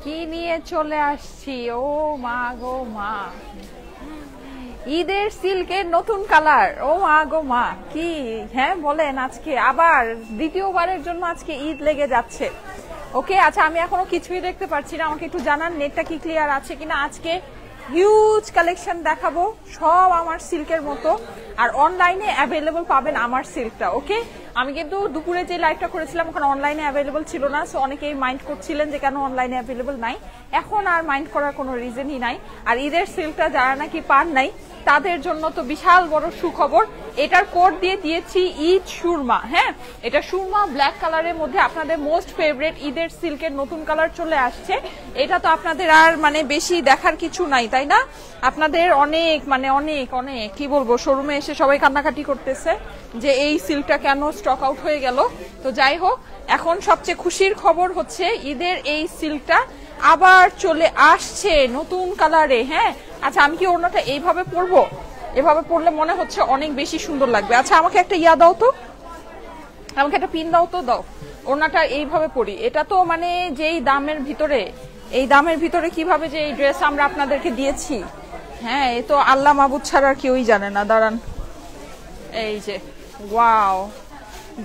কি নিয়ে চলে আসছি, ও মা গো মা, ঈদের সিল্কের নতুন কালার। ও মা গো মা, কি হ্যাঁ বলেন, আজকে আবার দ্বিতীয়বারের জন্য আজকে ঈদ লেগে যাচ্ছে। ওকে, আচ্ছা আমি এখনো কিছুই দেখতে পাচ্ছি না, আমাকে একটু জানান নেটটা কি ক্লিয়ার আছে কিনা। আজকে হিউজ কালেকশন দেখাবো, সব আমার সিল্কের মতো, আর অনলাইনে অ্যাভেলেবল পাবেন আমার সিল্কটা। ওকে, আমি কিন্তু দুপুরে যে লাইভটা করেছিলাম ওখানে অনলাইনে অ্যাভেলেবল ছিল না, সো অনেকেই মাইন্ড করছিলেন যে কেন অনলাইনে অ্যাভেলেবল নাই। এখন আর মাইন্ড করার কোনো রিজনই নাই। আর ঈদের সিল্কটা যারা নাকি পান নাই তাদের জন্য তো বিশাল বড় সুখবর, এটার কোড দিয়ে দিয়েছি ঈদ সুরমা। হ্যাঁ, এটা সুরমা ব্ল্যাক কালারের মধ্যে আপনাদের মোস্ট ফেভারিট ঈদের সিল্কের নতুন কালার চলে আসছে। এটা তো আপনাদের আর মানে বেশি দেখার কিছু নাই, তাই না? আপনাদের অনেক মানে অনেক অনেক কি বলবো, শোরুমে এসে সবাই কান্নাকাটি করতেছে যে এই সিল্কটা কেন স্টক আউট হয়ে গেল। তো যাই হোক, এখন সবচেয়ে খুশির খবর হচ্ছে ঈদের এই সিল্কটা আবার চলে আসছে নতুন কালারে। হ্যাঁ, আচ্ছা আমি কি ওড়নাটা এইভাবে পরবো? এভাবে পরলে মনে হচ্ছে অনেক বেশি সুন্দর লাগবে। আচ্ছা আমাকে একটা ইয়া দাও তো, আমাকে একটা পিন দাও তো, দাও। ওড়নাটা এইভাবে পরি, এটা তো মানে যেই দামের ভিতরে, এই দামের ভিতরে কিভাবে যে এই ড্রেস আমরা আপনাদেরকে দিয়েছি, হ্যাঁ এ তো আল্লাহ মাবুদ ছাড়া আর কেউই জানে না। দাঁড়ান, এই যে ওয়াও,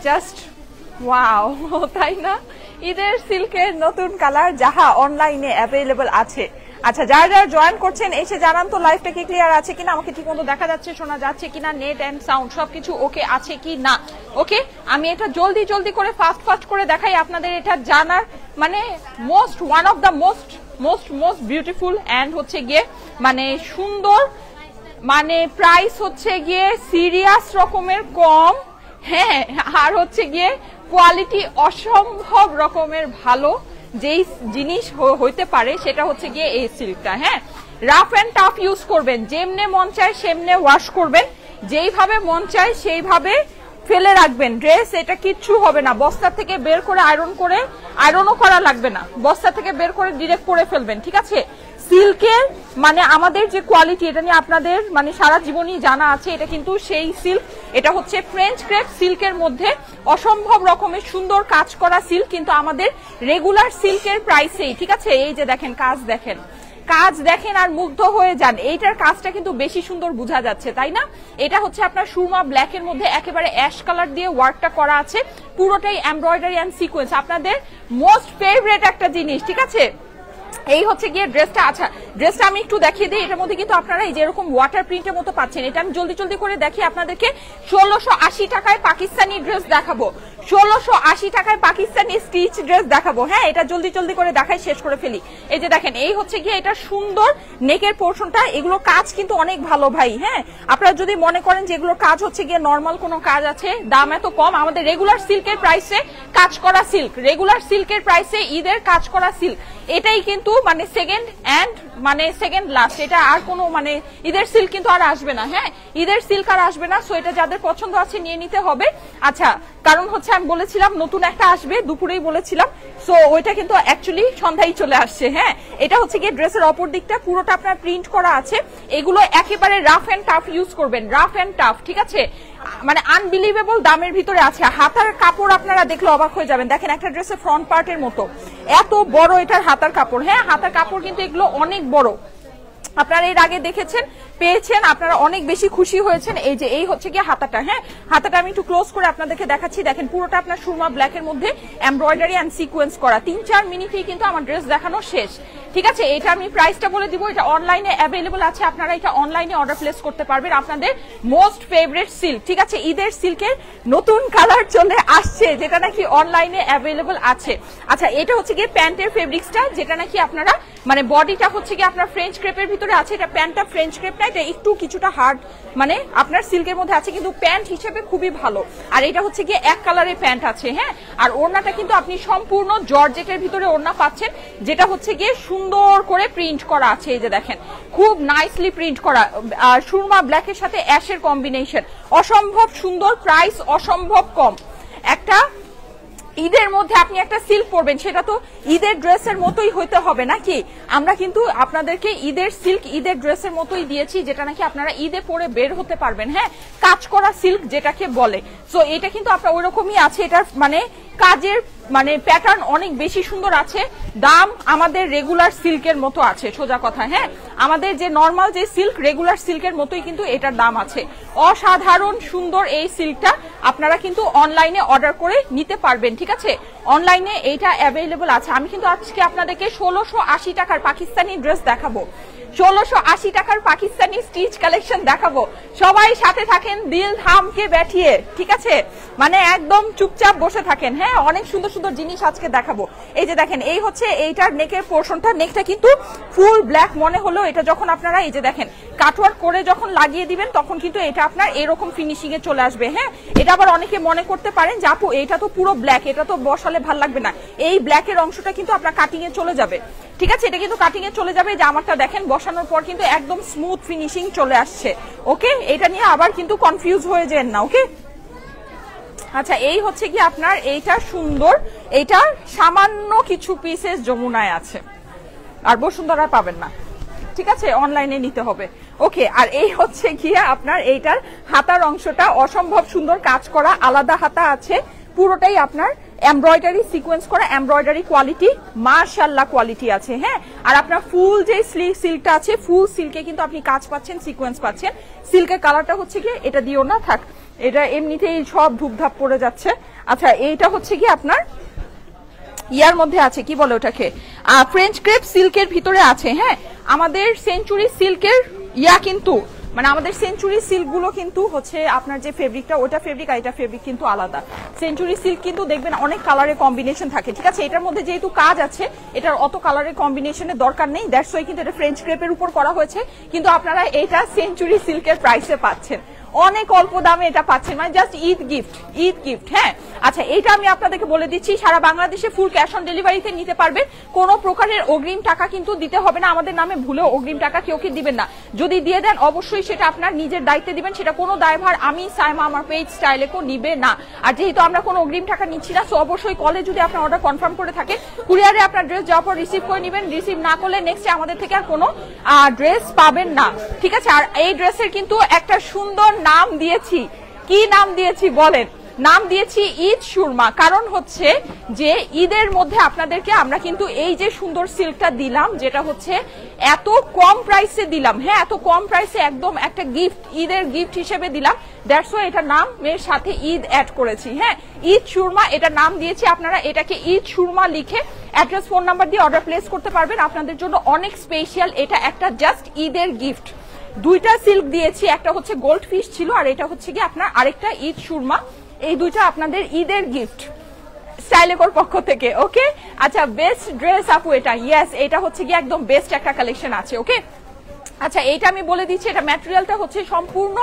জাস্ট ওয়াও, তাই না? ঈদের সিল্কের নতুন কালার যাহা অনলাইনে অ্যাভেলেবল আছে। আচ্ছা যারা যারা জয়েন করছেন এসে জানান তো লাইভটা কি ক্লিয়ার আছে কিনা, আমাকে ঠিক মতো দেখা যাচ্ছে, শোনা যাচ্ছে কিনা, নেট এন্ড সাউন্ড সবকিছু ওকে আছে কি না। ওকে, আমি এটা জলদি জলদি করে ফাস্ট ফাস্ট করে দেখাই আপনাদের। এটা জানার মানে one of the most beautiful and হচ্ছে গিয়ে মানে সুন্দর, মানে প্রাইস হচ্ছে গিয়ে সিরিয়াস রকমের কম। হ্যাঁ, আর হচ্ছে গিয়ে কোয়ালিটি অসম্ভব রকমের ভালো। যেই জিনিস হইতে পারে সেটা হচ্ছে গিয়ে এই সিল্কটা। হ্যাঁ, রাফ এন্ড টাফ ইউজ করবেন, যেমনে মন চায় সেমনে ওয়াশ করবেন, যেইভাবে মন চায় সেইভাবে ফেলে রাখবেন ড্রেস। এটা কিচ্ছু হবে না, বস্তা থেকে বের করে আয়রনও করা লাগবে না, বস্তা থেকে বের করে ডিরেক্ট পরে ফেলবেন। ঠিক আছে, সিল্কের মানে আমাদের যে কোয়ালিটি, এটা নিয়ে আপনাদের মানে সারা জীবনই জানা আছে, এটা কিন্তু সেই সিল্ক। এটা হচ্ছে ফ্রেঞ্চ ক্রেপ সিল্কের মধ্যে অসম্ভব রকমের সুন্দর কাজ করা সিল্ক, কিন্তু আমাদের রেগুলার সিল্কের প্রাইসেই। ঠিক আছে, এই যে দেখেন কাজ দেখেন আর মুগ্ধ হয়ে যান। এইটার কাজটা কিন্তু বেশি সুন্দর বোঝা যাচ্ছে, তাই না? এটা হচ্ছে আপনার সুরমা ব্ল্যাক এর মধ্যে একেবারে অ্যাশ কালার দিয়ে ওয়ার্কটা করা আছে, পুরোটাই এমব্রয়ডারি এন্ড সিকোয়েন্স, আপনাদের মোস্ট ফেভারিট একটা জিনিস। ঠিক আছে, এই হচ্ছে গিয়ে ড্রেসটা। আচ্ছা ড্রেসটা আমি একটু দেখিয়ে দিই, এটার মধ্যে কিন্তু আপনারা এই যেরকম ওয়াটার প্রিন্টের মতো পাচ্ছেন। এটা আমি জলদি জলদি করে দেখি আপনাদেরকে। 1680 টাকায় পাকিস্তানি ড্রেস দেখাবো, 1680 টাকায় পাকিস্তানি স্টিচ ড্রেস দেখাবো। হ্যাঁ, এটা জলদি জলদি করে দেখাই, শেষ করে ফেলি। এই যে দেখেন, এই হচ্ছে গিয়ে এটা সুন্দর নেকের পোর্শনটা, এগুলো কাজ কিন্তু অনেক ভালো ভাই। হ্যাঁ, আপনারা যদি মনে করেন যে এগুলো কাজ হচ্ছে গিয়ে নর্মাল কোনো কাজ আছে, দাম এত কম, আমাদের রেগুলার সিল্কের প্রাইসে কাজ করা সিল্ক, রেগুলার সিল্কের প্রাইসে ঈদের কাজ করা সিল্ক, এটাই কিন্তু মানে সেকেন্ড লাস্ট। এটা আর কোনো মানে ঈদের সিল্ক কিন্তু আর আসবে না। হ্যাঁ, ঈদের সিল্ক আর আসবে না, সো এটা যাদের পছন্দ আছে নিয়ে নিতে হবে। আচ্ছা, কারণ হচ্ছে আমি বলেছিলাম নতুন একটা আসবে, দুপুরেই বলেছিলাম, সো ওইটা কিন্তু অ্যাকচুয়ালি সন্ধ্যায় চলে আসছে। হ্যাঁ, এটা হচ্ছে গিয়ে ড্রেসের অপর দিকটা পুরোটা আপনার প্রিন্ট করা আছে। এগুলো একেবারে রাফ এন্ড টাফ ইউজ করবেন, রাফ এন্ড টাফ। ঠিক আছে, মানে আনবিলিভেবল দামের ভিতরে আছে। হাতার কাপড় আপনারা দেখলে অবাক হয়ে যাবেন। দেখেন একটা ড্রেসের ফ্রন্ট পার্টের মতো এত বড় এটার হাতার কাপড়। হ্যাঁ, হাতার কাপড় কিন্তু এগুলো অনেক বড়, আপনারা এর আগে দেখেছেন, পেয়েছেন, আপনারা অনেক বেশি খুশি হয়েছেন। এই যে এই হচ্ছে গিয়ে হাতাটা। হ্যাঁ, হাতাটা আমি একটু ক্লোজ করে আপনাদেরকে দেখাচ্ছি। দেখেন পুরোটা আপনার সুরমা ব্ল্যাক এর মধ্যে এমব্রয়ডারি এন্ড সিকোয়েন্স করা। 3-4 মিনিটেই কিন্তু আমার ড্রেস দেখানো শেষ। ঠিক আছে, এটা আমি প্রাইসটা বলে দিব, এটা অনলাইনে অ্যাভেলেবল আছে, আপনারা এটা অনলাইনে অর্ডার প্লেস করতে পারবেন। আপনাদের মোস্ট ফেভারিট সিল্ক। ঠিক আছে, ঈদের সিল্কের নতুন কালার চলে আসছে, যেটা নাকি অনলাইনে অ্যাভেলেবল আছে। আচ্ছা, এটা হচ্ছে গিয়ে প্যান্টের ফেব্রিক্সটা, যেটা নাকি আপনারা মানে বডিটা হচ্ছে গিয়ে আপনার ফ্রেঞ্চ ক্রেপের ভিতরে আছে। এটা প্যান্টটা ফ্রেঞ্চ ক্রেপ না, এটা একটু কিছুটা হার্ড মানে আপনার সিল্কের মধ্যে আছে, কিন্তু প্যান্ট হিসেবে খুবই ভালো। আর এটা হচ্ছে গিয়ে এক কালারের প্যান্ট আছে। হ্যাঁ, আর ওড়নাটা কিন্তু আপনি সম্পূর্ণ জর্জেটের ভিতরে ওড়না পাচ্ছেন, যেটা হচ্ছে গিয়ে সুন্দর করে প্রিন্ট করা আছে। এই যে দেখেন, খুব নাইসলি প্রিন্ট করা, সুরমা ব্ল্যাকের সাথে অ্যাশের কম্বিনেশন, অসম্ভব সুন্দর, প্রাইস অসম্ভব কম। একটা ঈদের মধ্যে আপনি একটা সিল্ক পরবেন, সেটা তো ঈদের ড্রেসের মতোই হইতে হবে নাকি? আমরা কিন্তু আপনাদেরকে ঈদের সিল্ক ঈদের ড্রেসের মতোই দিয়েছি, যেটা নাকি আপনারা ঈদে পরে বের হতে পারবেন। হ্যাঁ, কাজ করা সিল্ক যেটাকে বলে। সো এটা কিন্তু আপনার ওইরকমই আছে, এটার মানে কাজের মানে প্যাটার্ন অনেক বেশি সুন্দর আছে। দাম আমাদের রেগুলার সিল্কের মতো আছে, সোজা কথা। হ্যাঁ, আমাদের যে নর্মাল যে সিল্ক রেগুলার সিল্কের মতোই কিন্তু এটার দাম আছে। অসাধারণ সুন্দর এই সিল্কটা আপনারা কিন্তু অনলাইনে অর্ডার করে নিতে পারবেন। ঠিক আছে, অনলাইনে এইটা অ্যাভেলেবল আছে। আমি কিন্তু আজকে আপনাদেরকে 1680 টাকার পাকিস্তানি ড্রেস দেখাবো, 1680 টাকার পাকিস্তানি স্টিচ কালেকশন দেখাবো। সবাই সাথে থাকেন, দিল থামকে बैठिए। ঠিক আছে, মানে একদম চুপচাপ বসে থাকেন। হ্যাঁ, অনেক সুন্দর সুন্দর জিনিস আজকে দেখাবো। এই যে দেখেন, এই হচ্ছে এইটার নেকের পোর্শনটা। নেকটা কিন্তু ফুল ব্ল্যাক মনে হলো, এটা যখন আপনারা এই যে দেখেন কাটওয়ার্ক করে যখন লাগিয়ে দিবেন তখন কিন্তু এটা আপনার এরকম ফিনিশিং এ চলে আসবে। হ্যাঁ, এটা আবার অনেকে মনে করতে পারেন যে আপু এটা তো পুরো ব্ল্যাক, এটা তো বসালে ভাল লাগবে না। এই ব্ল্যাকের অংশটা কিন্তু আপনার কাটিং এ চলে যাবে। ঠিক আছে, এটা কিন্তু কাটিং এ চলে যাবে। যে আমারটা দেখেন বসানোর পর কিন্তু একদম স্মুথ ফিনিশিং চলে আসছে। ওকে, এটা নিয়ে আবার কিন্তু কনফিউজ হয়ে যান না। ওকে, আচ্ছা, এই হচ্ছে কি আপনার এইটা সুন্দর, এইটা সামান্য কিছু পিসেস যমুনায় আছে, আর বসুন্ধরা পাবেন না। ঠিক আছে, অনলাইনে নিতে হবে। ওকে, আর এই হচ্ছে গিয়ে আপনার এইটার হাতার অংশটা অসম্ভব সুন্দর কাজ করা, আলাদা হাতা আছে, পুরোটাই আপনার এমব্রয়ডারি সিকোয়েন্স করা, এমব্রয়ডারি কোয়ালিটি মাশাআল্লাহ কোয়ালিটি আছে। হ্যাঁ, আর আপনার ফুল যে সিল্কটা আছে, ফুল সিল্কে কিন্তু আপনি কাজ পাচ্ছেন, সিকোয়েন্স পাচ্ছেন। সিল্কের কালারটা হচ্ছে কি, এটা দিও না থাক, এটা এমনিতেই সব ধুপধাপ পড়ে যাচ্ছে। আচ্ছা, এইটা হচ্ছে কি আপনার ইয়ার মধ্যে আছে, কি বলে ওটাকে, ফ্রেঞ্চ ক্রেপ সিল্কের ভিতরে আছে। হ্যাঁ, আমাদের সেঞ্চুরি সিল্কের ইয়া কিন্তু মানে আমাদের সেঞ্চুরি সিল্ক গুলো কিন্তু হচ্ছে আপনার যে ফেব্রিকটা, ওটা ফেব্রিক আর এটা ফেব্রিক কিন্তু আলাদা। সেঞ্চুরি সিল্ক কিন্তু দেখবেন অনেক কালারের কম্বিনেশন থাকে। ঠিক আছে, এটার মধ্যে যেহেতু কাজ আছে, এটার অত কালারের কম্বিনেশনের দরকার নেই, দ্যাটস ওয়াই কিন্তু এটা ফ্রেঞ্চ ক্রেপের উপর করা হয়েছে। কিন্তু আপনারা এটা সেঞ্চুরি সিল্কের প্রাইসে পাচ্ছেন, অনেক অল্প দামে এটা পাচ্ছেন, মানে just Eid gift, Eid gift. হ্যাঁ, আচ্ছা, এইটা আমি আপনাদেরকে বলে দিচ্ছি, সারা বাংলাদেশে ফুল ক্যাশ অন ডেলিভারিতে নিতে পারবেন। কোনো প্রকারের অগ্রিম টাকা কিন্তু দিতে হবে না, আমাদের নামে ভুলেও অগ্রিম টাকা কেউ কি দিবেন না। যদি দিয়ে দেন অবশ্যই সেটা আপনার নিজের দায়িত্বে দিবেন, সেটা কোনো দায়ভার আমি সাইমা আমার পেজ স্টাইলে কো নিবে না। আর যেহেতু আমরা কোনো অগ্রিম টাকা নিচ্ছি না, সো অবশ্যই কলে যদি আপনার অর্ডার কনফার্ম করে থাকে, কুরিয়ারে আপনার ড্রেস যাওয়ার পর রিসিভ করে নেবেন। রিসিভ না করলে নেক্সটে আমাদের থেকে আর কোনো ড্রেস পাবেন না। ঠিক আছে, আর এই ড্রেসের কিন্তু একটা সুন্দর নাম দিয়েছি। কি নাম দিয়েছি বলেন? নাম দিয়েছি ঈদ সুরমা। কারণ হচ্ছে যে ঈদের মধ্যে আপনাদেরকে আমরা কিন্তু এই যে সুন্দর সিল্কটা দিলাম, যেটা হচ্ছে এত কম প্রাইসে দিলাম। হ্যাঁ, এত কম প্রাইসে একদম একটা গিফট, ঈদের গিফট হিসেবে দিলাম। দ্যাটস ওয়াই এটা নামের সাথে ঈদ অ্যাড করেছি। হ্যাঁ, ঈদ সুরমা এটা নাম দিয়েছি। আপনারা এটাকে ঈদ সুরমা লিখে অ্যাড্রেস ফোন নাম্বার দিয়ে অর্ডার প্লেস করতে পারবেন। আপনাদের জন্য অনেক স্পেশাল, এটা একটা জাস্ট ঈদের গিফট। দুইটা সিল্ক দিয়েছি, একটা হচ্ছে গোল্ড ফিশ ছিল, আর এটা হচ্ছে কি আপনার আরেকটা ঈদ সুরমা। এই দুইটা আপনাদের ঈদের গিফট স্টাইলেকোর পক্ষ থেকে। ওকে, আচ্ছা, বেস্ট ড্রেস আপু এটা, ইয়েস, এটা হচ্ছে কি একদম বেস্ট একটা কালেকশন আছে। ওকে, আচ্ছা, এইটা আমি বলে দিচ্ছি, এটা ম্যাটেরিয়ালটা হচ্ছে সম্পূর্ণ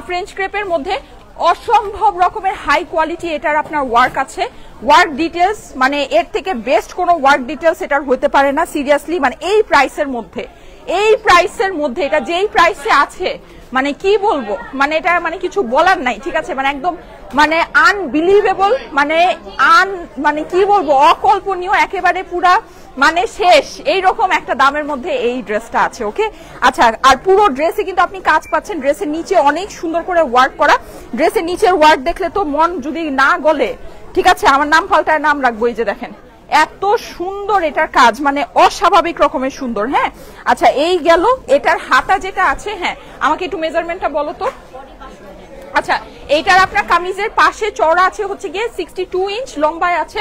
ফ্রেঞ্চ ক্রেপের মধ্যে, অসম্ভব রকমের হাই কোয়ালিটি এটার আপনার ওয়ার্ক আছে। ওয়ার্ক ডিটেলস মানে এর থেকে বেস্ট কোনো ওয়ার্ক ডিটেলস এটার হতে পারে না সিরিয়াসলি। মানে এই প্রাইসের মধ্যে, এই প্রাইসের মধ্যে এটা যেই প্রাইসে আছে, মানে কি বলবো, মানে এটা মানে কিছু বলার নাই। ঠিক আছে, মানে একদম মানে আনবিলিভেবল, মানে কি বলবো, অকল্পনীয় একেবারে, পুরা মানে শেষ, এইরকম একটা দামের মধ্যে এই ড্রেসটা আছে। ওকে, আচ্ছা, আর পুরো ড্রেসে কিন্তু আপনি কাজ পাচ্ছেন। ড্রেসের নিচে অনেক সুন্দর করে ওয়ার্ক করা। ড্রেসের নিচের ওয়ার্ক দেখলে তো মন যদি না গলে, ঠিক আছে, আমার নাম পাল্টায় নাম রাখবো। এই যে দেখেন এত সুন্দর এটার কাজ, মানে অস্বাভাবিক রকমের সুন্দর। হ্যাঁ, আচ্ছা, এই গেল এটার হাতা যেটা আছে। হ্যাঁ, আমাকে একটু মেজারমেন্টটা বলো তো। আচ্ছা, এইটার আপনার কামিজের পাশে চওড়া আছে হচ্ছে গিয়ে 62 ইঞ্চ, লম্বায় আছে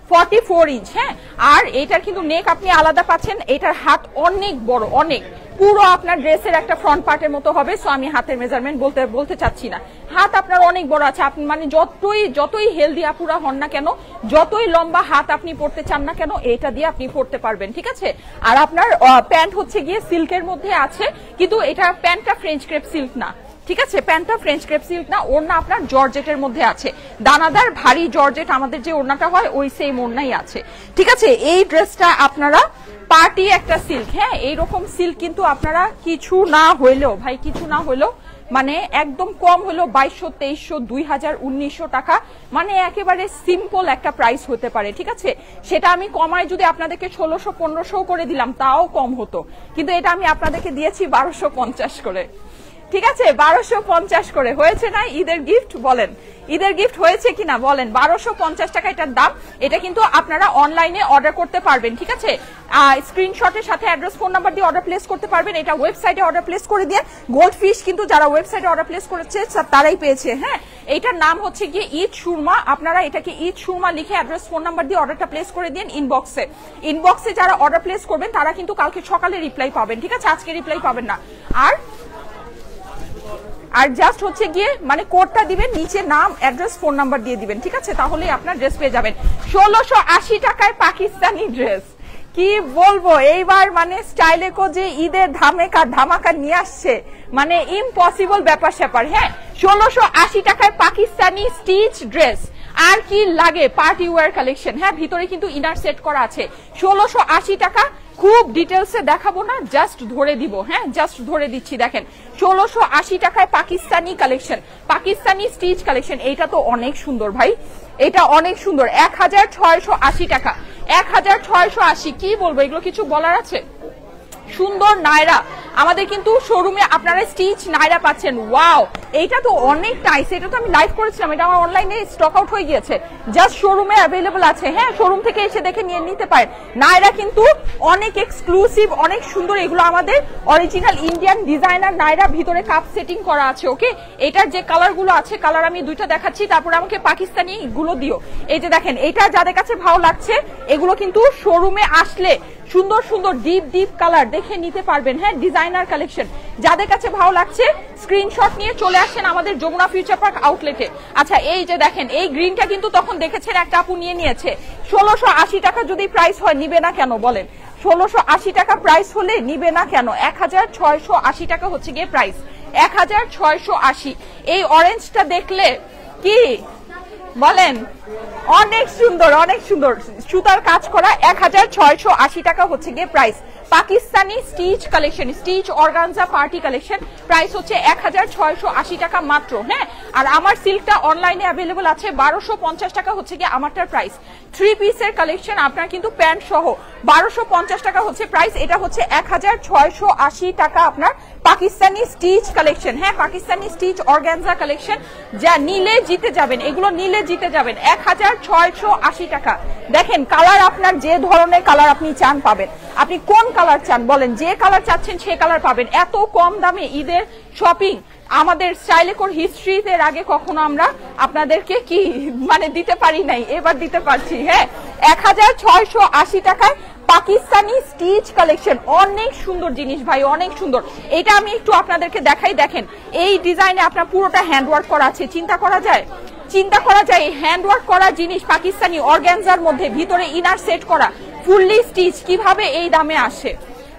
44 ইঞ্চ। হ্যাঁ, আর এটার কিন্তু নেক আপনি আলাদা পাচ্ছেন। এটার হাত অনেক বড়, অনেক, পুরো আপনার ড্রেসের একটা ফ্রন্ট পার্টের মতো হবে। সো আমি হাতের মেজারমেন্ট বলতে চাচ্ছি না, হাত আপনার অনেক বড় আছে। আপনি মানে যতই হেলদি আপুরা হন না কেন, যতই লম্বা হাত আপনি পরতে চান না কেন, এটা দিয়ে আপনি পরতে পারবেন। ঠিক আছে, আর আপনার প্যান্ট হচ্ছে গিয়ে সিল্কের মধ্যে আছে, কিন্তু এটা প্যান্টটা ফ্রেঞ্চ ক্রেপ সিল্ক না। ঠিক আছে, প্যান্টটা ফ্রেঞ্চ ক্রেপ সিল্ক না, ওড়না আপনার জর্জেটের মধ্যে আছে, দানাদার ভারী জর্জেট, আমাদের যে ওড়নাটা হয় ওই সেম ওড়নাই আছে। ঠিক আছে, এই ড্রেসটা আপনারা পার্টি একটা সিল্ক। হ্যাঁ, এইরকম সিল্ক কিন্তু আপনারা কিছু না হইলেও, ভাই কিছু না হইলেও মানে একদম কম হলো 2200, 2300, 2000, 1900 টাকা, মানে একেবারে সিম্পল একটা প্রাইস হতে পারে, ঠিক আছে। সেটা আমি কমায় যদি আপনাদেরকে 1600, 1500 করে দিলাম তাও কম হতো, কিন্তু এটা আমি আপনাদেরকে দিয়েছি 1250 করে, ঠিক আছে। 1250 করে হয়েছে না ঈদের গিফট? বলেন ঈদের গিফট হয়েছে কিনা বলেন। 1250 টাকা এটার দাম। এটা কিন্তু আপনারা অনলাইনে অর্ডার করতে পারবেন, ঠিক আছে। স্ক্রিনশটের সাথে অ্যাড্রেস, ফোন নাম্বার দিয়ে অর্ডার প্লেস করতে পারবেন। এটা ওয়েবসাইটে অর্ডার প্লেস করে দিয়ে গোল্ড ফিশ কিন্তু যারা ওয়েবসাইটে অর্ডার প্লেস করেছে তারাই পেয়েছে, হ্যাঁ। এইটার নাম হচ্ছে গিয়ে ঈদ সুরমা। আপনারা এটাকে ঈদ সুরমা লিখে অ্যাড্রেস, ফোন নাম্বার দিয়ে অর্ডারটা প্লেস করে দিন ইনবক্সে যারা অর্ডার প্লেস করবেন তারা কিন্তু কালকে সকালে রিপ্লাই পাবেন, ঠিক আছে, আজকে রিপ্লাই পাবেন না। আর জাস্ট হচ্ছে গিয়ে মানে কোডটা দিবেন, নিচে নাম, অ্যাড্রেস, ফোন নাম্বার দিয়ে দিবেন, ঠিক আছে, তাহলে আপনার ড্রেস পেয়ে যাবেন। 1680 টাকায় পাকিস্তানি ড্রেস, কি বলবো এইবার, মানে স্টাইলেকো যে ঈদের ধামাকা নিয়ে আসছে, মানে ইম্পসিবল ব্যাপার স্যাপার, হ্যাঁ। 1680 টাকায় পাকিস্তানি স্টিচ ড্রেস, আর কি লাগে, পার্টি ওয়্যার কালেকশন, হ্যাঁ, ভিতরে কিন্তু ইনার সেট করা আছে। 1680 টাকা, খুব ডিটেলসে দেখাবো না, জাস্ট ধরে দিব, হ্যাঁ, জাস্ট ধরে দিচ্ছি। দেখেন 1680 টাকায় Pakistani collection, Pakistani stitch collection. এইটা তো অনেক সুন্দর ভাই, এটা অনেক সুন্দর। 1680 টাকা, 1680, কি বলবো, এগুলো কিছু বলার আছে? সুন্দর নায়রা, আমাদের কিন্তু শোরুমে আপনারা স্টিচ নায়রা পাচ্ছেন। ওয়াও, এইটা তো অনেক নাইস, এটা তো আমি লাইভ করেছিলাম, এটা আমার অনলাইনে স্টক আউট হয়ে গিয়েছে, জাস্ট শোরুমে অ্যাভেলেবল আছে, হ্যাঁ, শোরুম থেকে এসে দেখে নিতে পারেন। নায়রা কিন্তু অনেক এক্সক্লুসিভ, অনেক সুন্দর, এগুলো আমাদের অরিজিনাল ইন্ডিয়ান ডিজাইনার নায়রা, ভিতরে কাপ সেটিং করা আছে, ওকে। এটার যে কালার গুলো আছে, কালার আমি দুইটা দেখাচ্ছি, তারপরে আমাকে পাকিস্তানি গুলো দিও। এই যে দেখেন, এটা যাদের কাছে ভালো লাগছে, এগুলো কিন্তু শোরুমে আসলে সুন্দর সুন্দর ডিপ কালার দেখে নিতে পারবেন, হ্যাঁ, ডিজাইনার কালেকশন। যাদের কাছে ভালো লাগছে স্ক্রিনশট নিয়ে চলে আসেন আমাদের যমুনা ফিউচার পার্ক আউটলেটে। আচ্ছা, এই যে দেখেন, এই গ্রিনটা কিন্তু তখন দেখেছেন একটা আপু নিয়েছে। 1680 টাকা যদি প্রাইস হয়, নিবে না কেন বলেন? 1680 টাকা প্রাইস হলে নিবে না কেন? 1680 টাকা হচ্ছে গিয়ে প্রাইস, 1680। এই অরেঞ্জটা দেখলে কি বলেন, অনেক সুন্দর, অনেক সুন্দর, সুতার কাজ করা। 1680 টাকা হচ্ছে গিয়ে price. Pakistani stitch collection, stitch organza party collection, price হচ্ছে 1680 টাকা মাত্র, হ্যাঁ। আর আমার সিল্কটা অনলাইনে অ্যাভেলেবল আছে, 1250 টাকা হচ্ছে গিয়ে আমারটার প্রাইস। 3 পিসের কালেকশন, আপনার কিন্তু প্যান্ট সহ 1250 টাকা হচ্ছে প্রাইস। এটা হচ্ছে 1680 টাকা আপনার পাকিস্তানি স্টিচ কালেকশন, হ্যাঁ, পাকিস্তানি স্টিচ অর্গানজা কালেকশন। যা নিলে জিতে যাবেন, এগুলো নিলে জিতে যাবেন। 1680 টাকা। দেখেন কালার, আপনার যে ধরনের কালার আপনি চান পাবেন। আপনি কোন কালার চান বলেন, যে কালার চাচ্ছেন সে কালার পাবেন। এত কম দামে ঈদের শপিং আমাদের স্টাইলেকোর হিস্ট্রিতে আগে কখনো আমরা আপনাদেরকে কি মানে দিতে পারি নাই, এবার দিতে পারছি, হ্যাঁ। 1680 টাকায় পাকিস্তানি স্টিচ কালেকশন, অনেক সুন্দর জিনিস ভাই, অনেক সুন্দর। এটা আমি একটু আপনাদেরকে দেখাই। দেখেন এই ডিজাইনে আপনার পুরোটা হ্যান্ডওয়ার্ক করা আছে, চিন্তা করা যায় হ্যান্ডওয়ার্ক করা জিনিস পাকিস্তানি অর্গানজার মধ্যে, ভিতরে ইনার সেট করা, ফুললি স্টিচ। কিভাবে এই দামে আসে,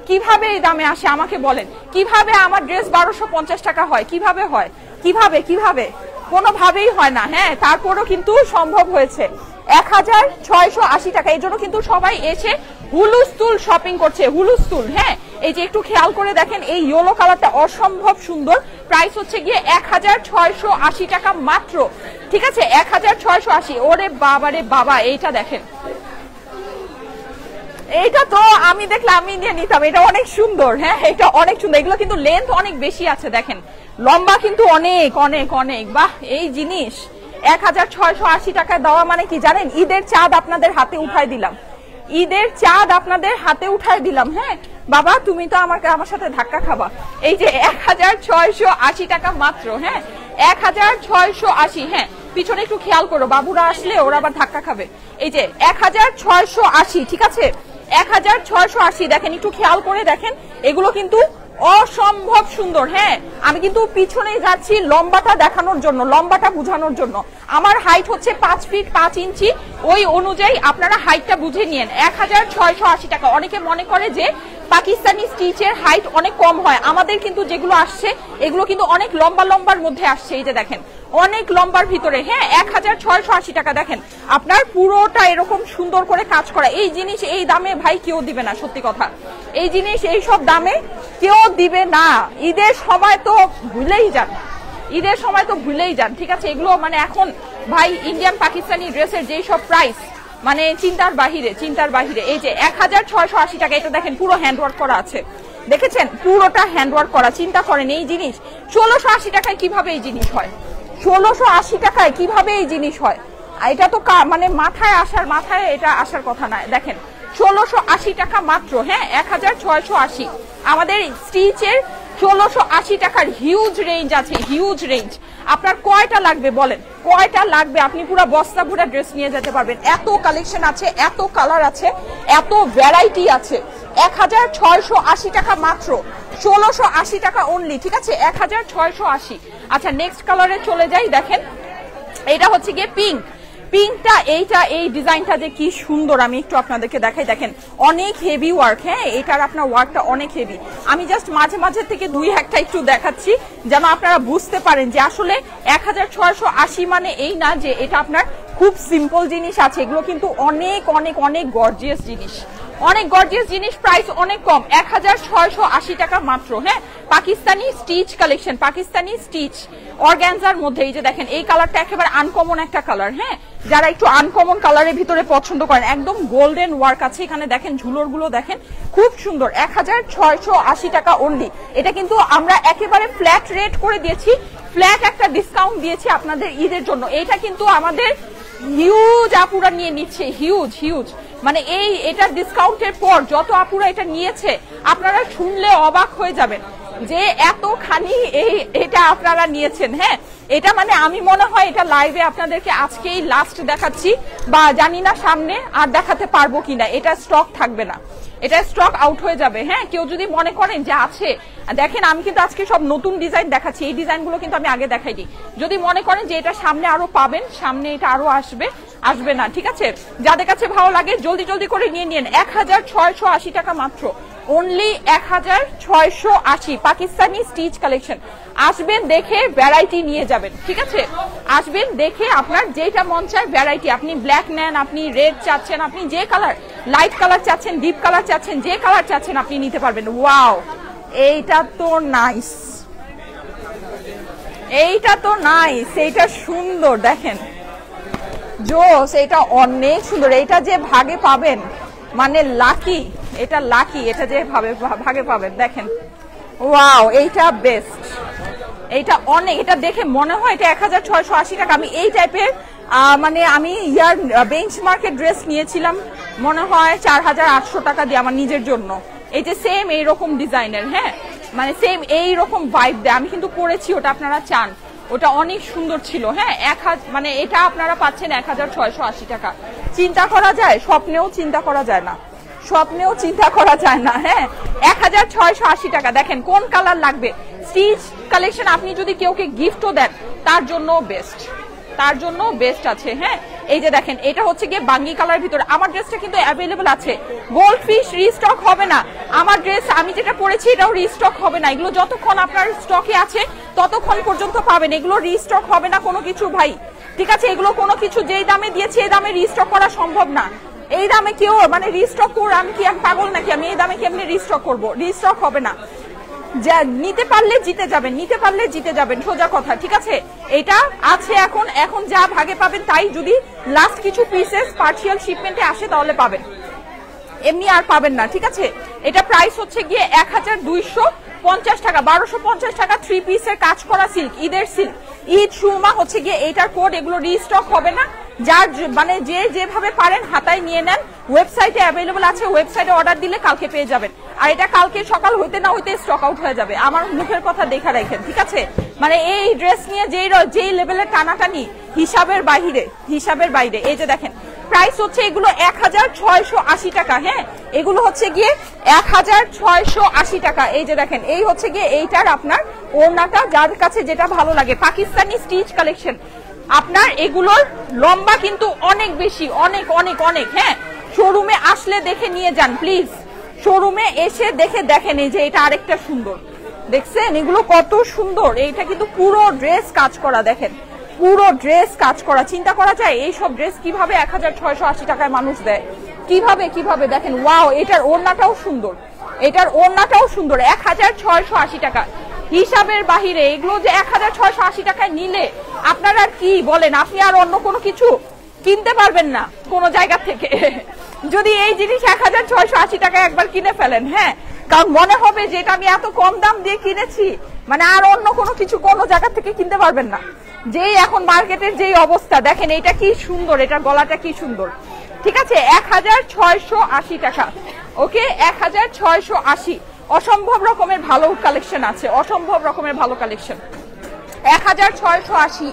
কিভাবে এই দামে আসে আমাকে বলেন? কিভাবে আমার ড্রেস 1250 টাকা হয়? কিভাবে হয়? কিভাবে কোনোভাবেই হয় না, হ্যাঁ। তারপরও কিন্তু সম্ভব হয়েছে। 1680 টাকা। এই জন্য কিন্তু সবাই এসে হুলুস্থুল শপিং করছে, হুলুস্থুল, হ্যাঁ। এই যে একটু খেয়াল করে দেখেন, এই ইয়েলো কালারটা অসম্ভব সুন্দর। প্রাইস হচ্ছে গিয়ে 1680 টাকা মাত্র, ঠিক আছে, 1680। ওরে বাবারে বাবা, এইটা দেখেন, এইটা তো আমি দেখলে আমি নিয়ে নিতাম, এটা অনেক সুন্দর, হ্যাঁ, এটা অনেক সুন্দর। এগুলো কিন্তু লেন্থ অনেক বেশি আছে, দেখেন লম্বা কিন্তু অনেক অনেক অনেক। বাহ, এই জিনিস 1680 টাকায় দেওয়া মানে কি জানেন? ঈদের চাঁদ আপনাদের হাতে উঠাই দিলাম, ঈদের চাঁদ আপনাদের হাতে উঠাই দিলাম, হ্যাঁ। বাবা তুমি তো আমার সাথে ধাক্কা খাবা। এই যে 1680 টাকা মাত্র, হ্যাঁ, 1680, হ্যাঁ। পিছনে একটু খেয়াল করো, বাবুরা আসলে ওরা আবার ধাক্কা খাবে। এই যে 1680, ঠিক আছে, 1680। দেখেন একটু খেয়াল করে দেখেন, এগুলো কিন্তু অসম্ভব সুন্দর, হ্যাঁ। আমি কিন্তু পিছনে যাচ্ছি লম্বাটা দেখানোর জন্য, লম্বাটা বোঝানোর জন্য। আমার হাইট হচ্ছে 5 ফিট 5 ইঞ্চি, ওই অনুযায়ী আপনারা হাইটটা বুঝে নিয়েন। 1680 টাকা। অনেকে মনে করে যে পাকিস্তানি স্টিচের হাইট অনেক কম হয়, আমাদের কিন্তু যেগুলো আসছে এগুলো কিন্তু অনেক লম্বার মধ্যে আসছে। এই যে দেখেন, অনেক লম্বার ভিতরে, হ্যাঁ। 1680 টাকা। দেখেন আপনার পুরোটা এরকম সুন্দর করে কাজ করা। এই জিনিস এই দামে ভাই কেউ দিবে না, সত্যি কথা। এই জিনিস এই সব দামে কেউ দিবে না। ঈদের সময় তো ভুলেই যান, ঈদের সময় তো ভুলেই যান, ঠিক আছে। এগুলো মানে এখন ভাই ইন্ডিয়ান পাকিস্তানি ড্রেসের যেই সব প্রাইস মানে চিন্তার বাহিরে, চিন্তার বাহিরে। এই যে 1680 টাকা, এটা দেখেন পুরো হ্যান্ডওয়ার্ক করা আছে, দেখেছেন পুরোটা হ্যান্ডওয়ার্ক করা। চিন্তা করেন এই জিনিস 1680 টাকায় কিভাবে এই জিনিস হয়, 1680 টাকায় কিভাবে এই জিনিস হয়। এটা তো মানে মাথায় এটা আসার কথা না। দেখেন 1680 টাকা মাত্র, হ্যাঁ 1680। আমাদের স্টিচের 1680 টাকার হিউজ রেঞ্জ আছে, হিউজ রেঞ্জ। আপনার কয়টা লাগবে বলেন, কয়টা লাগবে? আপনি পুরো বস্তা ভরা ড্রেস নিয়ে যেতে পারবেন। এত কালেকশন আছে, এত কালার আছে, এত ভ্যারাইটি আছে। 1680 টাকা মাত্র, 1680 টাকা অনলি, ঠিক আছে 1680। আচ্ছা নেক্সট কালারে চলে যাই। দেখেন এটা হচ্ছে গিয়ে পিঙ্ক, পিঙ্কটা এইটা, এই ডিজাইনটা যে কি সুন্দর আমি একটু আপনাদেরকে দেখাই। দেখেন অনেক হেভি ওয়ার্ক, হ্যাঁ এটার আপনার ওয়ার্কটা অনেক হেভি। আমি জাস্ট মাঝে মাঝে থেকে দুই একটা একটু দেখাচ্ছি যেন আপনারা বুঝতে পারেন যে আসলে 1680 মানে এই না যে এটা আপনার খুব সিম্পল জিনিস আছে। এগুলো কিন্তু অনেক অনেক অনেক গর্জিয়াস জিনিস, অনেক গর্জিয়াস জিনিস, প্রাইস অনেক কম, 1680 টাকা মাত্র। হ্যাঁ Pakistani stitch collection, Pakistani stitch organza মধ্যে। এই যে দেখেন এই কালারটা একেবারে আনকমন একটা কালার, হ্যাঁ যারা একটু আনকমন কালারের ভিতরে পছন্দ করেন, একদম গোল্ডেন ওয়ার্ক আছে এখানে। দেখেন ঝুলোর গুলো দেখেন খুব সুন্দর, 1680 টাকা অনলি। এটা কিন্তু আমরা একেবারে ফ্ল্যাট রেট করে দিয়েছি, ফ্ল্যাট একটা ডিসকাউন্ট দিয়েছি আপনাদের ঈদের জন্য। এটা কিন্তু আমাদের হিউজ আপুরা নিয়ে নিচ্ছে, হিউজ হিউজ। মানে এটা ডিসকাউন্টের পর যত আপুরা এটা নিয়েছে আপনারা শুনলে অবাক হয়ে যাবেন যে এতখানি এটা আপনারা নিয়েছেন। হ্যাঁ এটা মানে আমি মনে হয় এটা লাইভে আপনাদেরকে আজকেই লাস্ট দেখাচ্ছি, বা জানি না সামনে আর দেখাতে পারবো কিনা। এটা স্টক থাকবে না, এটা স্টক আউট হয়ে যাবে। হ্যাঁ কেউ যদি মনে করেন যে আছে, দেখেন আমি কিন্তু আজকে সব নতুন ডিজাইন দেখাচ্ছি, এই ডিজাইনগুলো কিন্তু আমি আগে দেখাইনি। যদি মনে করেন যে এটা সামনে আরো পাবেন, সামনে এটা আরো আসবে না, ঠিক আছে। যাদের কাছে ভালো লাগে জলদি জলদি করে নিয়ে নিন। 1680 টাকা মাত্র, অনলি 1680। পাকিস্তানি স্টিচ কালেকশন, আসবেন দেখে ভ্যারাইটি নিয়ে যাবেন, ঠিক আছে। আসবেন দেখে আপনার যেটা মন চায় ভ্যারাইটি, আপনি ব্ল্যাক নেন, আপনি রেড চাচ্ছেন, আপনি যে কালার, লাইট কালার চাচ্ছেন, ডিপ কালার চাচ্ছেন, যে কালার চাচ্ছেন আপনি নিতে পারবেন। ওয়াও এইটা তো নাইস, এইটা তো নাইস, এইটা সুন্দর, দেখেন জোস, এটা অনেক সুন্দর। এটা যে ভাগে পাবেন মানে লাকি, এটা লাকি, এটা যে ভাগে পাবেন। দেখেন ওয়াও এইটা বেস্ট, এইটা অনেক, এটা দেখে মনে হয় এটা 1680 টাকা। আমি এই টাইপের মানে আমি ইয়ার বেঞ্চমার্কের ড্রেস নিয়েছিলাম মনে হয় 4800 টাকা দিয়ে আমার নিজের জন্য। এই যে সেম এইরকম ডিজাইনের, হ্যাঁ মানে সেম এইরকম ভাইব দেয়, আমি কিন্তু পরেছি ওটা, আপনারা চান, ওটা অনেক সুন্দর ছিল। হ্যাঁ মানে এটা আপনারা পাচ্ছেন 1680 টাকা। চিন্তা করা যায়? স্বপ্নেও চিন্তা করা যায় না, স্বপ্নেও চিন্তা করা যায় না। হ্যাঁ 1680 টাকা। দেখেন কোন কালার লাগবে, স্টিচ কালেকশন আপনি যদি কেউকে গিফটও দেন তার জন্য বেস্ট, তার জন্য বেস্ট আছে। হ্যাঁ এই যে দেখেন এটা হচ্ছে গিয়ে বাঙ্গি কালার ভিতরে। আমার ড্রেসটা কিন্তু অ্যাভেলেবল আছে, গোল্ড ফিশ রিস্টক হবে না। আমার ড্রেস আমি যেটা পরেছি এটাও রিস্টক হবে না। এগুলো যতক্ষণ আপনার স্টকে আছে ততক্ষণ পর্যন্ত পাবেন, এগুলো রিস্টক হবে না কোনো কিছু ভাই, ঠিক আছে। এগুলো কোনো কিছু যেই দামে দিয়েছি এই দামে রিস্টক করা সম্ভব না। এই দামে কেউ মানে রিস্টক করে, আমি কি পাগল নাকি? আমি এই দামে কেমনি রিস্টক করবো? রিস্টক হবে না। যা নিতে পারলে জিতে যাবেন, নিতে পারলে জিতে যাবেন, সোজা কথা, ঠিক আছে। এটা আছে এখন যা ভাগে পাবেন তাই। যদি লাস্ট কিছু পিসেস পার্সিয়াল শিপমেন্টে আসে তাহলে পাবেন, এমনি আর পাবেন না, ঠিক আছে। এটা প্রাইস হচ্ছে গিয়ে 1250 টাকা, 1250 টাকা 3 পিসের কাজ করা সিল্ক, ঈদের সিল্ক, ঈদ সুরমা হচ্ছে গিয়ে এইটার কোড। এগুলো রিস্টক হবে না, যার মানে যে যেভাবে পারেন হাতায় নিয়ে নেন। ওয়েবসাইটে অ্যাভেলেবল আছে, ওয়েবসাইটে অর্ডার দিলে কালকে পেয়ে যাবেন। আর এটা কালকে সকাল হইতে না হইতে স্টক আউট হয়ে যাবে, আমার মুখের কথা দেখা রাখেন, ঠিক আছে। মানে এই ড্রেস নিয়ে যেই লেভেলের টানাটানি হিসাবের বাইরে, হিসাবের বাইরে। এই যে দেখেন প্রাইস হচ্ছে এগুলো 1680 টাকা। হ্যাঁ এগুলো হচ্ছে গিয়ে 1680 টাকা। এই যে দেখেন এই হচ্ছে গিয়ে এইটার আপনার ওড়নাটা, যার কাছে যেটা ভালো লাগে। পাকিস্তানি স্টিচ কালেকশন, আপনার এগুলোর লম্বা কিন্তু অনেক বেশি, অনেক অনেক অনেক। হ্যাঁ শোরুমে আসলে দেখে নিয়ে যান প্লিজ, শোরুমে এসে দেখে দেখেন। এই যে এটা আরেকটা সুন্দর, দেখছেন এগুলো কত সুন্দর। এইটা কিন্তু পুরো ড্রেস কাজ করা, দেখেন পুরো ড্রেস কাজ করা। চিন্তা করা যায় এই সব ড্রেস কিভাবে 1680 টাকায় মানুষ দেয়, কিভাবে কিভাবে দেখেন, ওয়াও, এটার ওড়নাটাও সুন্দর, এটার ওড়নাটাও সুন্দর। 1680 টাকা হিসাবের বাহিরে এগুলো যে 1680 টাকায় নিলে আপনারা কি বলেন, আপনি আর অন্য কোনো কিছু কিনতে পারবেন না কোনো জায়গা থেকে যদি এই জিনিস 1680 টাকায় একবার কিনে ফেলেন। হ্যাঁ, কারণ মনে হবে যে এটা আমি এত কম দাম দিয়ে কিনেছি, মানে আর অন্য কোনো কিছু কোনো জায়গা থেকে কিনতে পারবেন না। যেই এখন মার্কেটের যেই অবস্থা দেখেন, এটা কি সুন্দর, এটার গলাটা কি সুন্দর। ঠিক আছে, 1680 টাকা। ওকে, 1680। অসম্ভব রকমের ভালো কালেকশন আছে, অসম্ভব রকমের ভালো collection. 1680,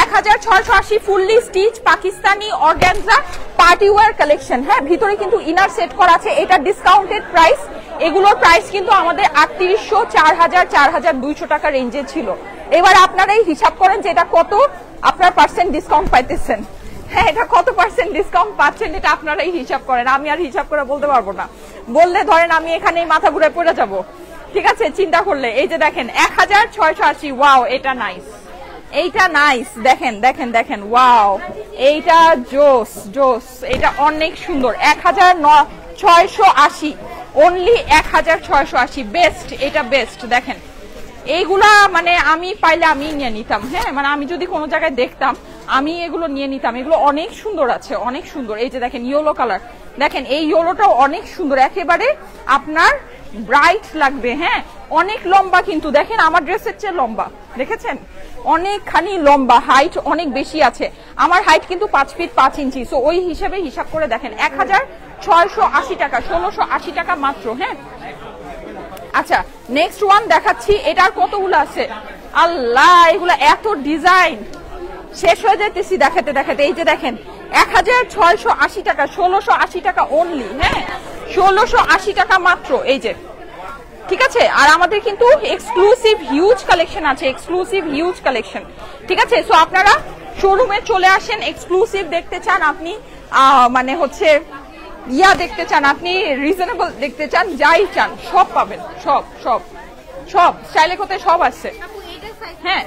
1680 fully stitch Pakistani organza party wear collection. হ্যাঁ, ভিতরে কিন্তু ইনার সেট করা আছে। এটা ডিসকাউন্টেড প্রাইস, এগুলোর প্রাইস কিন্তু আমাদের 3800, 4000, 4200 টাকা রেঞ্জে ছিল। এবার আপনারাই হিসাব করেন যে এটা কত আপনার পার্সেন্ট ডিসকাউন্ট পাইতেছেন। হ্যাঁ, এটা কত পার্সেন্ট ডিসকাউন্ট পাচ্ছেন এটা আপনারাই হিসাব করেন, আমি আর হিসাব করে বলতে পারবো না। বললে ধরেন আমি এখানে মাথা ঘুরে পড়ে যাব। ঠিক আছে, চিন্তা করলে এই যে দেখেন 1680। ওয়াও, এটা নাইস, এইটা নাইস। দেখেন দেখেন দেখেন, ওয়াও, এইটা জোস জোস, এটা অনেক সুন্দর। 1680 অনলি, 1680 বেস্ট, এটা বেস্ট। দেখেন এইগুলা মানে আমি পাইলে আমি নিয়ে নিতাম। হ্যাঁ, মানে আমি যদি কোনো জায়গায় দেখতাম আমি এগুলো নিয়ে নিতাম। এগুলো অনেক সুন্দর আছে, অনেক সুন্দর। এই যে দেখেন ইয়েলো কালার, দেখেন এই ইয়েলোটাও অনেক সুন্দর, একেবারে আপনার ব্রাইট লাগবে। হ্যাঁ, অনেক লম্বা কিন্তু, দেখেন আমার ড্রেসের চেয়ে লম্বা, দেখেছেন অনেকখানি লম্বা, হাইট অনেক বেশি আছে। আমার হাইট কিন্তু 5 ফিট 5 ইঞ্চি, সো ওই হিসেবে হিসাব করে দেখেন 1680 টাকা, 1680 টাকা মাত্র। হ্যাঁ, আচ্ছা নেক্সট ওয়ান দেখাচ্ছি। এটার কতগুলো আছে আল্লাহ, এগুলা এত ডিজাইন, শেষ হয়ে যাইতেছি দেখাতে দেখাতে। এই যে দেখেন 1680 টাকা, 1680 টাকা অনলি। হ্যাঁ, 1680 টাকা মাত্র, এই যে। ঠিক আছে, আর আমাদের কিন্তু এক্সক্লুসিভ হিউজ কালেকশন আছে, এক্সক্লুসিভ হিউজ কালেকশন। ঠিক আছে, সো আপনারা শোরুমে চলে আসেন। এক্সক্লুসিভ দেখতে চান আপনি, মানে হচ্ছে ইয়া দেখতে চান আপনি, রিজনেবল দেখতে চান, যাই চান সব পাবেন, সব সব সব স্টাইলে কোথায় সব আছে। হ্যাঁ,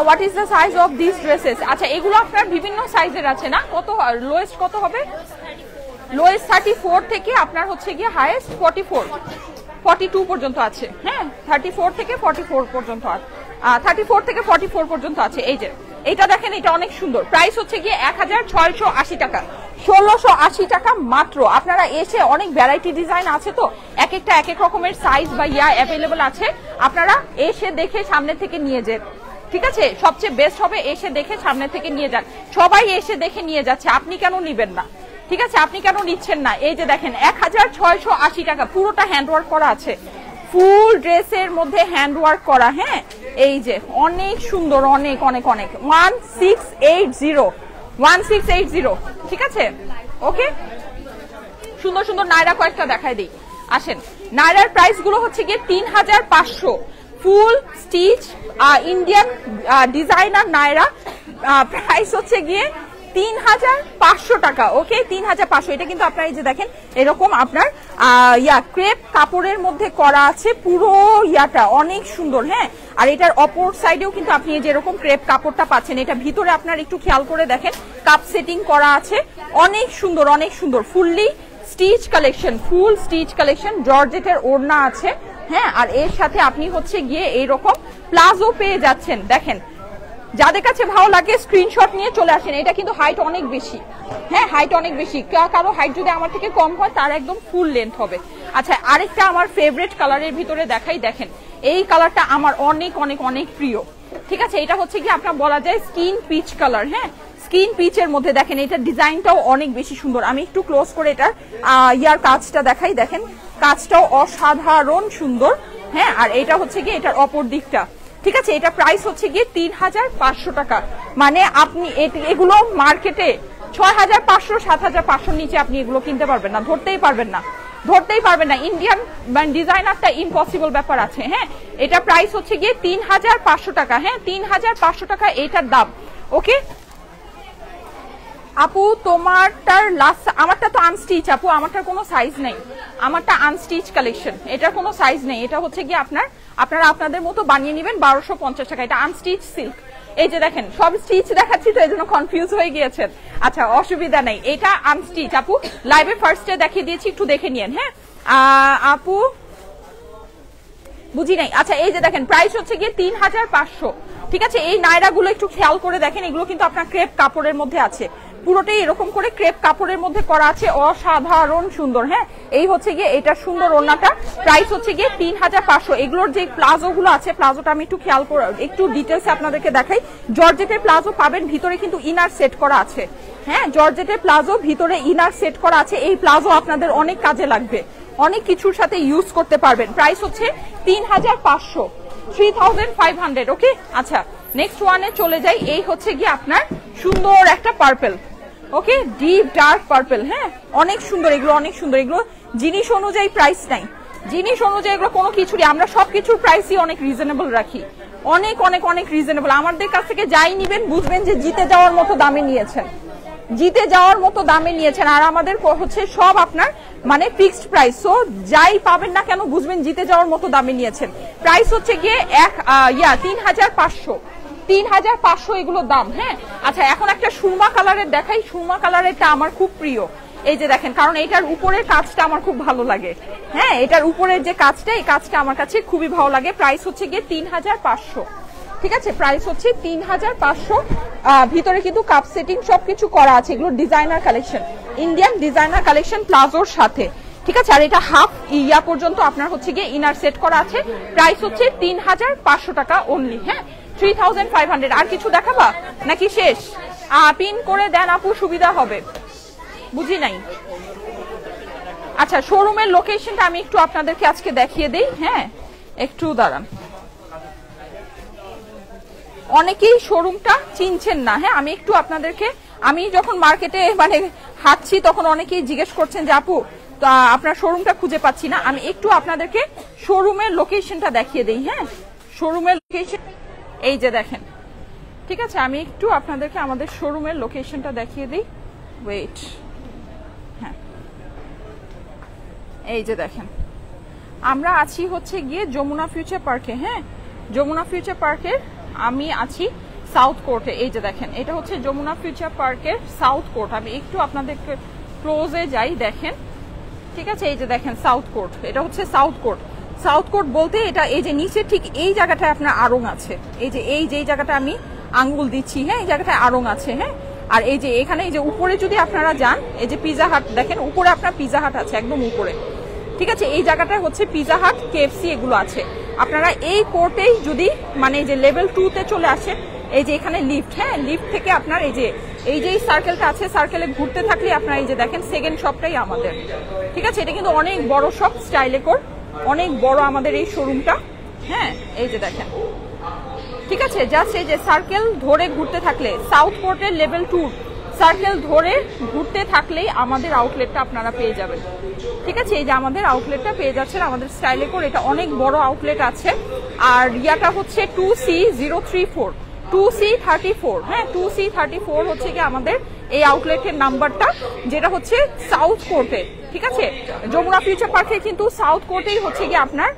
what is the size of this dresses? আচ্ছা, এগুলো আপনার বিভিন্ন সাইজের আছে না? কত লোয়েস্ট কত হবে? লোয়েস্ট 34 থেকে আপনার হচ্ছে গিয়ে হাইয়েস্ট 44, 42 পর্যন্ত আছে। হ্যাঁ, 34 থেকে 44 পর্যন্ত, 34 থেকে 44 পর্যন্ত আছে। এই যে এটা দেখেন, এটা অনেক সুন্দর। প্রাইস হচ্ছে গিয়ে 1680 টাকা, 1680 টাকা মাত্র। আপনারা এসে, অনেক ভ্যারাইটি ডিজাইন আছে তো, এক একটা এক এক রকমের সাইজ বা ইয়া অ্যাভেলেবল আছে, আপনারা এসে দেখে সামনে থেকে নিয়ে যান। ঠিক আছে, সবচেয়ে বেস্ট হবে এসে দেখে সামনে থেকে নিয়ে যান। সবাই এসে দেখে নিয়ে যাচ্ছে, আপনি কেন নিবেন না? ঠিক আছে, আপনি কেন নিচ্ছেন না? এই যে দেখেন 1680 টাকা, পুরোটা হ্যান্ডওয়ার্ক করা আছে, ফুল ড্রেসের মধ্যে হ্যান্ডওয়ার্ক করা। হ্যাঁ, এই যে অনেক সুন্দর, অনেক অনেক অনেক। 1680। ঠিক আছে, ওকে। সুন্দর সুন্দর নায়রা কয়েকটা দেখাই দিই, আসেন। নায়রার প্রাইস গুলো হচ্ছে গিয়ে 3500, full stitch Indian designer Nayra, price হচ্ছে গিয়ে 3500 টাকা। ওকে, 3500। এটা কিন্তু আপনারা এই যে দেখেন এরকম আপনার ক্রেপ কাপড়ের মধ্যে করা আছে, পুরো ইয়াটা অনেক সুন্দর। হ্যাঁ, আর এটার অপর সাইডেও কিন্তু আপনি যেরকম ক্রেপ কাপড়টা পাচ্ছেন, এটা ভিতরে আপনার একটু খেয়াল করে দেখেন কাপ সেটিং করা আছে, অনেক সুন্দর, অনেক সুন্দর। ফুললি স্টিচ কালেকশন, ফুল স্টিচ কালেকশন, জর্জেটের ওড়না আছে। হ্যাঁ, আর এর সাথে আপনি হচ্ছে গিয়ে এইরকম প্লাজো পেয়ে যাচ্ছেন। দেখেন, যাদের কাছে ভালো লাগে স্ক্রিনশট নিয়ে চলে আসেন। এটা কিন্তু হাইট অনেক বেশি। হ্যাঁ, হাইট অনেক বেশি, কারো হাইট যদি আমার থেকে কম হয় তার একদম ফুল লেন্থ হবে। আচ্ছা, আরেকটা আমার ফেভারিট কালারের ভিতরে দেখাই। দেখেন এই কালারটা আমার অনেক অনেক অনেক প্রিয়। ঠিক আছে, এটা হচ্ছে কি আপনার বলা যায় স্কিন পিচ কালার। হ্যাঁ, স্কিন পিচের মধ্যে দেখেন এটা ডিজাইনটাও অনেক বেশি সুন্দর। আমি একটু ক্লোজ করে এটার ইয়ার কাজটা দেখাই। দেখেন কাজটাও অসাধারণ সুন্দর। হ্যাঁ, আর এটা হচ্ছে কি এটার অপর দিকটা। ঠিক আছে, এটা প্রাইস হচ্ছে গিয়ে 3500 টাকা। মানে আপনি এগুলো মার্কেটে 6500, 7500 নিচে আপনি এগুলো কিনতে পারবেন না, ধরতেই পারবেন না, ধরতেই পারবেন না। ইন্ডিয়ান ডিজাইনারটা ইম্পসিবল ব্যাপার আছে। হ্যাঁ, এটা প্রাইস হচ্ছে গিয়ে 3500 টাকা। হ্যাঁ, 3500 টাকা এটার দাম। ওকে আপু, তোমারটার লাস্ট, আমারটা তো আনস্টিচ আপু, আমারটার কোনো সাইজ নেই, আমারটা আনস্টিচ কালেকশন, এটার কোনো সাইজ নেই। এটা হচ্ছে কি আপনারা আপনাদের মতো বানিয়ে নেবেন 1250 টাকা। এটা আনস্টিচ সিল্ক, এই যে দেখেন সব স্টিচ দেখাচ্ছি তো এই জন্য কনফিউজ হয়ে গিয়েছেন। আচ্ছা অসুবিধা নেই, এটা আনস্টিচ আপু, লাইভে ফার্স্টে দেখিয়ে দিয়েছি, একটু দেখে নিয়েন। হ্যাঁ আপু বুঝি নাই। আচ্ছা এই যে দেখেন প্রাইস হচ্ছে গিয়ে 3500। ঠিক আছে, এই নায়রা গুলো একটু খেয়াল করে দেখেন, এগুলো কিন্তু আপনার ক্রেপ কাপড়ের মধ্যে আছে, পুরোটাই এরকম করে ক্রেপ কাপড়ের মধ্যে করা আছে, অসাধারণ সুন্দর। হ্যাঁ এই হচ্ছে গিয়ে এটা সুন্দর ওড়নাটা, প্রাইস হচ্ছে গিয়ে 3500। এগুলোর যে প্লাজো গুলো আছে, প্লাজোটা আমি একটু খেয়াল করে একটু ডিটেলসে আপনাদেরকে দেখাই। জর্জেটের প্লাজো পাবেন, ভিতরে কিন্তু ইনার সেট করা আছে। হ্যাঁ জর্জেটের প্লাজো, ভিতরে ইনার সেট করা আছে। এই প্লাজো আপনাদের অনেক কাজে লাগবে, অনেক কিছুর সাথে ইউজ করতে পারবেন। প্রাইস হচ্ছে 3500, 3500। ওকে আচ্ছা নেক্সট ওয়ানে চলে যাই। এই হচ্ছে গিয়ে আপনার সুন্দর একটা পার্পল, ওকে ডিপ ডার্ক পার্পল। হ্যাঁ অনেক সুন্দর, এগুলো অনেক সুন্দর। এগুলো জিনিস অনুযায়ী প্রাইস নাই, জিনিস অনুযায়ী এগুলো কোনো কিছুরই, আমরা সবকিছুর প্রাইসই অনেক রিজনেবল রাখি, অনেক অনেক অনেক রিজনেবল। আমাদের কাছ থেকে যাই নিবেন বুঝবেন যে জিতে যাওয়ার মতো দামে নিয়েছেন, জিতে যাওয়ার মতো দামে নিয়েছেন। আর আমাদের হচ্ছে সব আপনার মানে ফিক্সড প্রাইস, সো যাই পাবেন না কেন বুঝবেন জিতে যাওয়ার মতো দামে নিয়েছেন। প্রাইস হচ্ছে গিয়ে 3500, 3500 এগুলো দাম। হ্যাঁ আচ্ছা এখন একটা সুরমা কালারের দেখাই, সুরমা কালারেরটা আমার খুব প্রিয়। এই যে দেখেন, কারণ এটার উপরের কাজটা আমার খুব ভালো লাগে। হ্যাঁ এটার উপরের যে কাজটা, এই কাজটা আমার কাছে খুবই ভালো লাগে। প্রাইস হচ্ছে গিয়ে 3500। ঠিক আছে, প্রাইস হচ্ছে 3500। ভিতরে কিন্তু কাপ সেটিং সবকিছু করা আছে, এগুলো designer collection, Indian designer collection প্লাজোর সাথে। ঠিক আছে, আর এটা হাফ ইয়া পর্যন্ত আপনার হচ্ছে গিয়ে ইনার সেট করা আছে। প্রাইস হচ্ছে 3500 টাকা অনলি। হ্যাঁ 3500। আর কিছু দেখাবা নাকি শেষ? পিন করে দেন আপু, সুবিধা হবে। বুঝি নাই। আচ্ছা শোরুমের লোকেশনটা আমি একটু আপনাদেরকে আজকে দেখিয়ে দেই। হ্যাঁ একটু দাঁড়ান, অনেকেই শোরুমটা চিনছেন না। হ্যাঁ আমি একটু আপনাদেরকে, আমি যখন মার্কেটে মানে হাঁটছি তখন অনেকেই জিজ্ঞেস করছেন যে আপু আপনার শোরুমটা খুঁজে পাচ্ছি না। আমি একটু আপনাদেরকে শোরুমের লোকেশনটা দেখিয়ে দেই। হ্যাঁ শোরুমের লোকেশন এই যে দেখেন। ঠিক আছে, আমি একটু আপনাদেরকে আমাদের শোরুমের লোকেশনটা দেখিয়ে দিই। ওয়েট, হ্যাঁ এই যে দেখেন, আমরা আছি হচ্ছে গিয়ে যমুনা ফিউচার পার্কে। হ্যাঁ যমুনা ফিউচার পার্কের আমি আছি সাউথ কোর্টে। এই যে দেখেন, এটা হচ্ছে যমুনা ফিউচার পার্কের সাউথ কোর্ট। আমি একটু আপনাদেরকে ক্লোজে যাই, দেখেন। ঠিক আছে, এই যে দেখেন সাউথ কোর্ট, এটা হচ্ছে সাউথ কোর্ট। সাউথ কোর্ট বলতে এটা এই যে নিচে ঠিক এই জায়গাটায় আপনার আড়ং আছে, এই যে এই জায়গাটা আমি আঙ্গুল দিচ্ছি। হ্যাঁ এই জায়গাটায় আড়ং আছে। হ্যাঁ আর এই যে এখানে এই যে উপরে যদি আপনারা যান, এই যে পিজা হাট দেখেন, উপরে আপনার পিজা হাট আছে একদম উপরে। ঠিক আছে, এই জায়গাটায় হচ্ছে পিজা হাট, কেএফসি এগুলো আছে। আপনারা এই কোর্টেই যদি মানে যে লেভেল 2 তে চলে আসেন, এই যে এখানে লিফট। হ্যাঁ লিফট থেকে আপনার এই যে সার্কেলটা আছে, সার্কেলে ঘুরতে থাকলে আপনার এই যে দেখেন সেকেন্ড শপটাই আমাদের। ঠিক আছে, এটা কিন্তু অনেক বড় শপ, স্টাইলেকোর অনেক বড় আমাদের এই শোরুমটা। হ্যাঁ এই যে দেখেন। ঠিক আছে, জাস্ট এই যে সার্কেল ধরে ঘুরতে থাকলে, সাউথ কোর্টের লেভেল 2 সার্কেল ধরে ঘুরতে থাকলেই আমাদের আউটলেটটা আপনারা পেয়ে যাবেন। ঠিক আছে, এই যে আমাদের আউটলেটটা পেয়ে যাচ্ছেন, আমাদের স্টাইলেকোর এটা অনেক বড় আউটলেট আছে। আর ইয়াটা হচ্ছে 2C034, 2C34। হ্যাঁ 2C34 হচ্ছে কি আমাদের এই আউটলেটের নাম্বারটা, যেটা হচ্ছে সাউথ কোর্টে। ঠিক আছে, যমুনা ফিউচার পার্কে কিন্তু সাউথ কোর্টেই হচ্ছে কি আপনার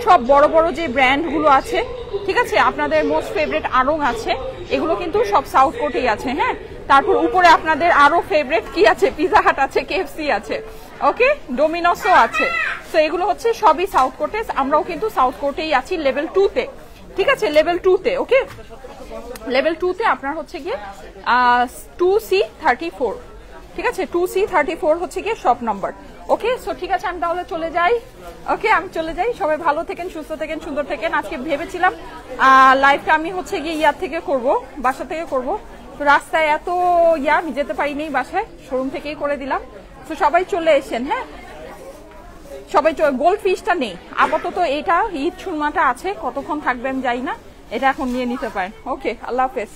সব বড় বড় যে ব্র্যান্ড গুলো আছে। ঠিক আছে, আপনাদের মোস্ট ফেভারিট আড়ং আছে, এগুলো কিন্তু সব সাউথ কোর্টেই আছে। হ্যাঁ তারপর উপরে আপনাদের আরো ফেভারিট কি আছে, পিজা হাট আছে, কেএফসি আছে, ওকে ডোমিনোসও আছে। তো এগুলো হচ্ছে সবই সাউথ কোর্টে, আমরাও কিন্তু সাউথ কোর্টেই আছি লেভেল 2 তে। ঠিক আছে, লেভেল 2 তে। ওকে লেভেল 2 তে আপনার হচ্ছে গিয়ে 2C34। ঠিক আছে, 2C34 হচ্ছে গিয়ে শপ নাম্বার। ওকে সো ঠিক আছে, আমি তাহলে চলে যাই। ওকে আমি চলে যাই, সবাই ভালো থাকেন, সুস্থ থাকেন, সুন্দর থাকেন। আজকে ভেবেছিলাম লাইভটা আমি হচ্ছে গিয়ে ইয়ার থেকে করব, বাসা থেকে করব, তো রাস্তায় এত আমি যেতে পারিনি বাসায়, শোরুম থেকেই করে দিলাম। তো সবাই চলে এসেন। হ্যাঁ সবাই গোল্ড ফিশটা নেই আপাতত, এটা ঈদ সুরমাটা আছে, কতক্ষণ থাকবে আমি জানি না, এটা এখন নিয়ে নিতে পারেন। ওকে আল্লাহ হাফেজ।